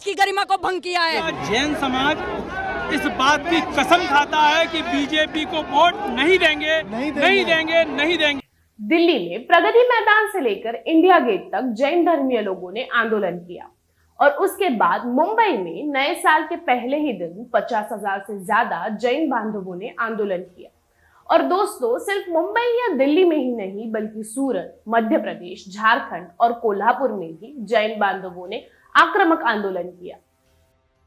समाज की गरिमा को भंग किया है। जैन समाज इस बात की कसम खाता है कि बीजेपी को वोट नहीं देंगे, नहीं देंगे, नहीं देंगे। दिल्ली में प्रगति मैदान से लेकर इंडिया गेट तक जैन धर्मीय लोगों ने आंदोलन किया और उसके बाद मुंबई में नए साल के पहले ही दिन 50,000 से ज्यादा जैन बांधवों ने आंदोलन किया। और दोस्तों, सिर्फ मुंबई या दिल्ली में ही नहीं बल्कि सूरत, मध्य प्रदेश, झारखंड और कोल्हापुर में भी जैन बांधवों ने आक्रामक आंदोलन किया।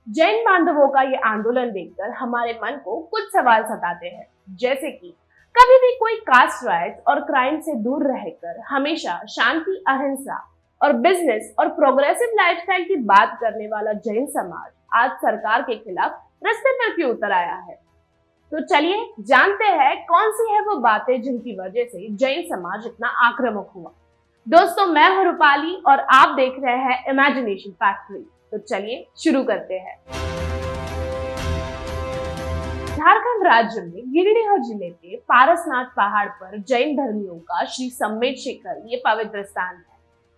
जैन बांधवों का ये आंदोलन देखकर हमारे मन को कुछ सवाल सताते हैं, जैसे कि कभी भी कोई कास्ट राइट्स और क्राइम से दूर रहकर हमेशा शांति, अहिंसा और बिजनेस और प्रोग्रेसिव लाइफस्टाइल की बात करने वाला जैन समाज आज सरकार के खिलाफ रास्ते पर क्यों उतर आया है। तो चलिए जानते हैं कौन सी है वो बातें जिनकी वजह से जैन समाज इतना आक्रामक हुआ। दोस्तों, मैं हूं रूपाली और आप देख रहे हैं इमेजिनेशन फैक्ट्री। तो चलिए शुरू करते हैं। झारखंड राज्य में गिरिडीह जिले के पारसनाथ पहाड़ पर जैन धर्मियों का श्री सम्मेद शिखर ये पवित्र स्थान है।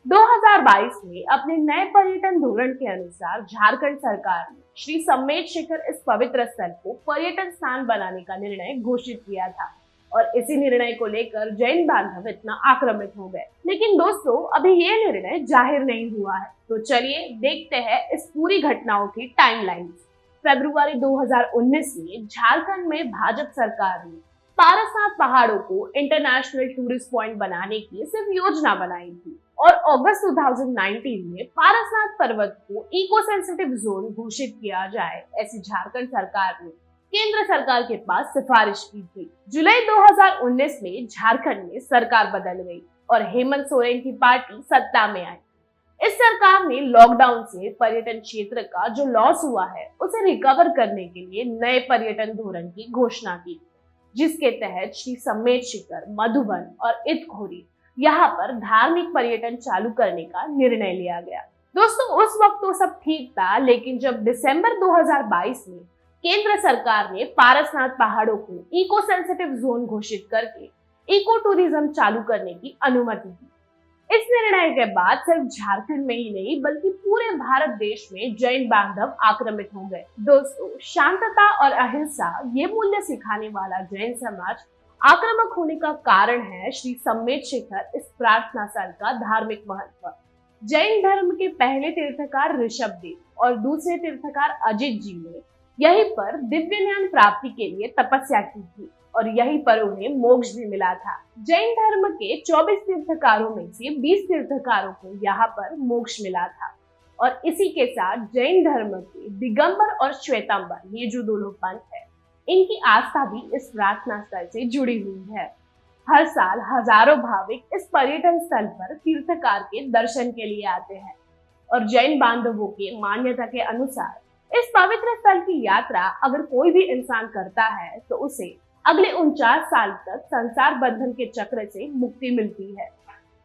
2022 में अपने नए पर्यटन धोरण के अनुसार झारखंड सरकार ने श्री सम्मेद शिखर इस पवित्र स्थल को पर्यटन स्थान बनाने का निर्णय घोषित किया था और इसी निर्णय को लेकर जैन बांधव इतना आक्रामित हो गए। लेकिन दोस्तों, अभी ये निर्णय जाहिर नहीं हुआ है। तो चलिए देखते हैं इस पूरी घटनाओं की टाइमलाइन। फरवरी 2019 में झारखंड में भाजपा सरकार ने पारसनाथ पहाड़ों को इंटरनेशनल टूरिस्ट पॉइंट बनाने की सिर्फ योजना बनाई थी और अगस्त 2019 में पारसनाथ पर्वत को इको सेंसिटिव जोन घोषित किया जाए ऐसी झारखंड सरकार ने केंद्र सरकार के पास सिफारिश की थी। जुलाई 2019 में झारखंड में सरकार बदल गई और हेमंत सोरेन की पार्टी सत्ता में आई। इस सरकार ने लॉकडाउन से पर्यटन क्षेत्र का जो लॉस हुआ है उसे रिकवर करने के लिए नए पर्यटन धोरण की घोषणा की, जिसके तहत श्री सम्मेद शिखर, मधुबन और इटखोरी यहाँ पर धार्मिक पर्यटन चालू करने का निर्णय लिया गया। दोस्तों, उस वक्त तो सब ठीक था, लेकिन जब दिसंबर 2022 में केंद्र सरकार ने पारसनाथ पहाड़ों को इको सेंसिटिव जोन घोषित करके इको टूरिज्म चालू करने की अनुमति दी। इस निर्णय के बाद सिर्फ झारखंड में ही नहीं बल्कि पूरे भारत देश में जैन बांधव आक्रामित हो गए। दोस्तों, शांतता और अहिंसा ये मूल्य सिखाने वाला जैन समाज आक्रामक होने का कारण है श्री सम्मेद शिखर इस प्रार्थना स्थल का धार्मिक महत्व। जैन धर्म के पहले तीर्थकार ऋषभदेव और दूसरे तीर्थकार अजित जी ने यहीं पर दिव्य ज्ञान प्राप्ति के लिए तपस्या की थी और यहीं पर उन्हें मोक्ष भी मिला था। जैन धर्म के 24 तीर्थकारों में से 20 तीर्थकारों को यहाँ पर मोक्ष मिला था और इसी के साथ जैन धर्म के दिगंबर और श्वेतांबर ये जो दोनों पंथ है, इनकी आस्था भी इस प्रार्थना स्थल से जुड़ी हुई है। हर साल हजारों भाविक इस पर्यटन स्थल पर तीर्थकार के दर्शन के लिए आते हैं और जैन बांधवों के मान्यता के अनुसार इस पवित्र स्थल की यात्रा अगर कोई भी इंसान करता है तो उसे अगले 49 साल तक संसार बंधन के चक्र से मुक्ति मिलती है।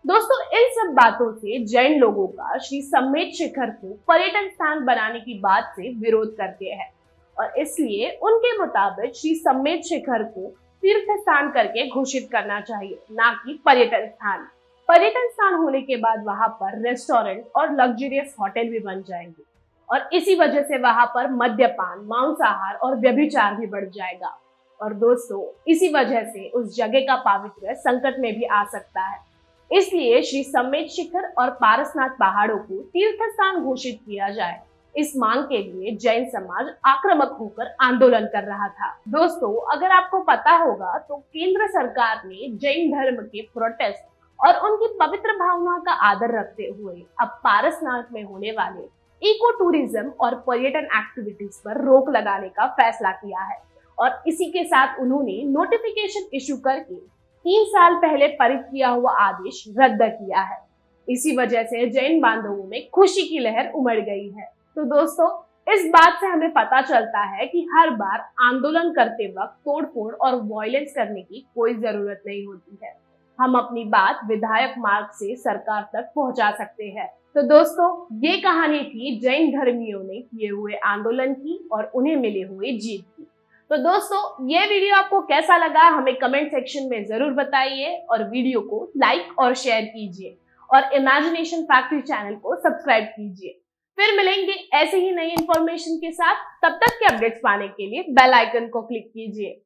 दोस्तों, इन सब बातों से जैन लोगों का श्री सम्मेद शिखर को पर्यटन स्थान बनाने की बात से विरोध करते हैं और इसलिए उनके मुताबिक श्री सम्मेद शिखर को तीर्थ स्थान करके घोषित करना चाहिए, ना कि पर्यटन स्थान। पर्यटन स्थान होने के बाद वहां पर रेस्टोरेंट और लग्जरियस होटल भी बन जाएंगे और इसी वजह से वहां पर मद्यपान, मांसाहार और व्यभिचार भी बढ़ जाएगा और दोस्तों, इसी वजह से उस जगह का पवित्र संकट में भी आ सकता है। इसलिए श्री सम्मेद शिखर और पारसनाथ पहाड़ों को तीर्थ स्थान घोषित किया जाए, इस मांग के लिए जैन समाज आक्रामक होकर आंदोलन कर रहा था। दोस्तों, अगर आपको पता होगा तो केंद्र सरकार ने जैन धर्म के प्रोटेस्ट और उनकी पवित्र भावना का आदर रखते हुए अब पारसनाथ में होने वाले इको टूरिज्म और पर्यटन एक्टिविटीज पर रोक लगाने का फैसला किया है और इसी के साथ उन्होंने नोटिफिकेशन इशू करके 3 साल पहले पारित किया हुआ आदेश रद्द किया है। इसी वजह से जैन बांधवों में खुशी की लहर उमड़ गई है। तो दोस्तों, इस बात से हमें पता चलता है कि हर बार आंदोलन करते वक्त तोड़फोड़ और वायलेंस करने की कोई जरूरत नहीं होती है। हम अपनी बात विधायक मार्ग से सरकार तक पहुंचा सकते हैं। तो दोस्तों, ये कहानी थी जैन धर्मियों ने किए हुए आंदोलन की और उन्हें मिली हुई जीत की। तो दोस्तों, ये वीडियो आपको कैसा लगा हमें कमेंट सेक्शन में जरूर बताइए और वीडियो को लाइक और शेयर कीजिए और इमेजिनेशन फैक्ट्री चैनल को सब्सक्राइब कीजिए। फिर मिलेंगे ऐसे ही नई इंफॉर्मेशन के साथ। तब तक के अपडेट्स पाने के लिए बेल आइकन को क्लिक कीजिए।